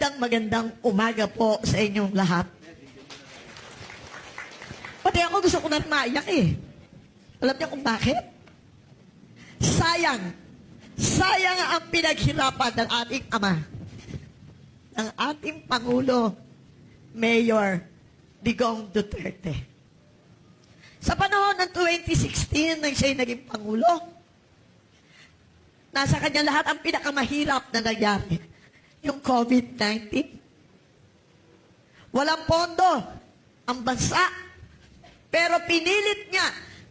Magandang umaga po sa inyong lahat. Pati ako gusto ko na maiyak eh. Alam niyo kung bakit? Sayang. Sayang ang pinaghirapan ng ating ama. Ng ating Pangulo, Mayor Digong Duterte. Sa panahon ng 2016 nang siya'y naging Pangulo, nasa kanya lahat ang pinakamahirap na nangyari. Yung COVID-19. Walang pondo ang bansa. Pero pinilit niya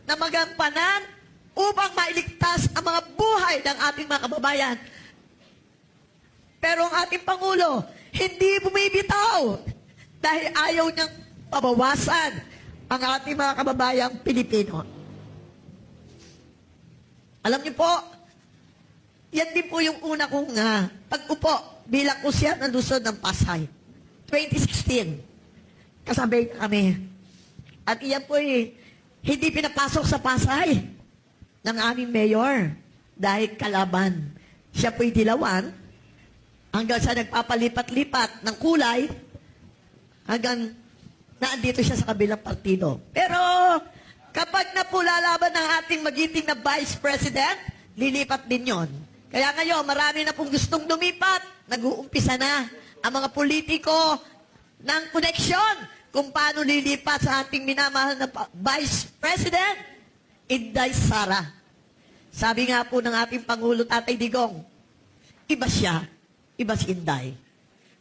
na magampanan upang mailigtas ang mga buhay ng ating mga kababayan. Pero ang ating Pangulo, hindi bumibitaw dahil ayaw niyang pabawasan ang ating mga kababayang Pilipino. Alam niyo po, yan din po yung una kong pag-upo bilang kusyan ng Luzon ng Pasay. 2016. Kasabay kami. At iyan po hindi pinapasok sa Pasay ng aming mayor dahil kalaban. Siya po'y dilawan hanggang sa nagpapalipat-lipat ng kulay hanggang naandito siya sa kabilang partido. Pero kapag napulalaban ng ating magiting na Vice President, lilipat din yon. Kaya ngayon, marami na pong gustong lumipat. Nag-uumpisa na ang mga politiko ng koneksyon kung paano lilipat sa ating minamahal na Vice President, Inday Sara. Sabi nga po ng ating Pangulo, Tatay Digong, iba siya, iba si Inday.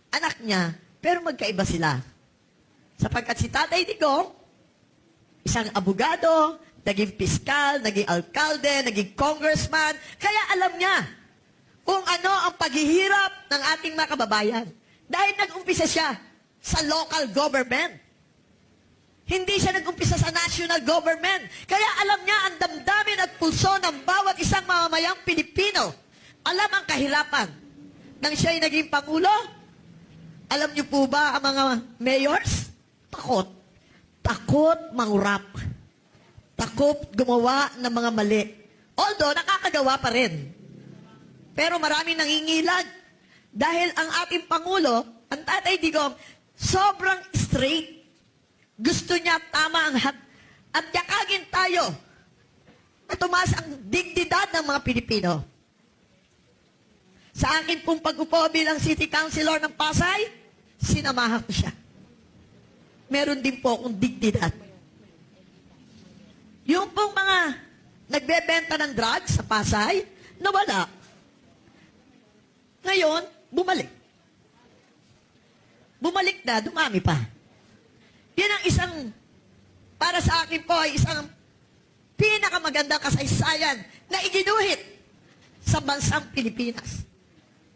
Anak niya, pero magkaiba sila. Sapagkat si Tatay Digong, isang abogado, naging piskal, naging alkalde, naging congressman, kaya alam niya kung ano ang paghihirap ng ating mga kababayan. Dahil nag-umpisa siya sa local government. Hindi siya nag-umpisa sa national government. Kaya alam niya ang damdamin at pulso ng bawat isang mamamayang Pilipino. Alam ang kahirapan. Nang siya'y naging Pangulo, alam niyo po ba ang mga mayors? Takot. Takot mangurap. Takot gumawa ng mga mali. Although, nakakagawa pa rin. Pero maraming nangingilag. Dahil ang ating Pangulo, ang Tatay Digong, sobrang straight. Gusto niya tama ang at yakagin tayo at tumaas ang dignidad ng mga Pilipino. Sa akin pong pag-upo bilang City Councilor ng Pasay, sinamahan ko siya. Meron din po akong dignidad. Yung pong mga nagbebenta ng drugs sa Pasay, nawala. Ngayon, bumalik. Bumalik na, dumami pa. Yan ang isang, para sa akin po, ay isang pinakamagandang kasaysayan na iginuhit sa bansang Pilipinas.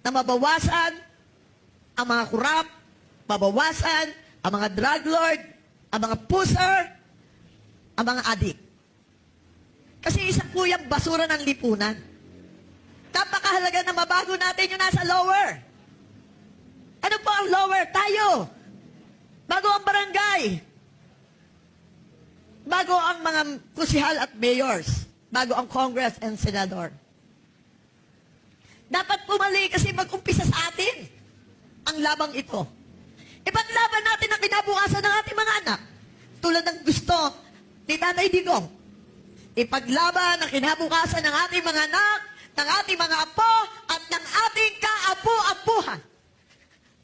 Na mabawasan ang mga kurap, mabawasan ang mga drug lord, ang mga pusher, ang mga adik. Kasi isa po yung basura ng lipunan. Napakahalaga na mabago natin yung nasa lower. Ano po ang lower? Tayo. Bago ang barangay. Bago ang mga kusihal at mayors. Bago ang Congress and Senador. Dapat pumali kasi mag-umpisa sa atin ang labang ito. Ipaglaban natin ang kinabukasan ng ating mga anak. Tulad ng gusto ni Tatay Digong. Ipaglaban ang kinabukasan ng ating mga anak, ng ating mga apo, at ng ating kaapo-apuhan.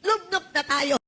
Lubnop na tayo.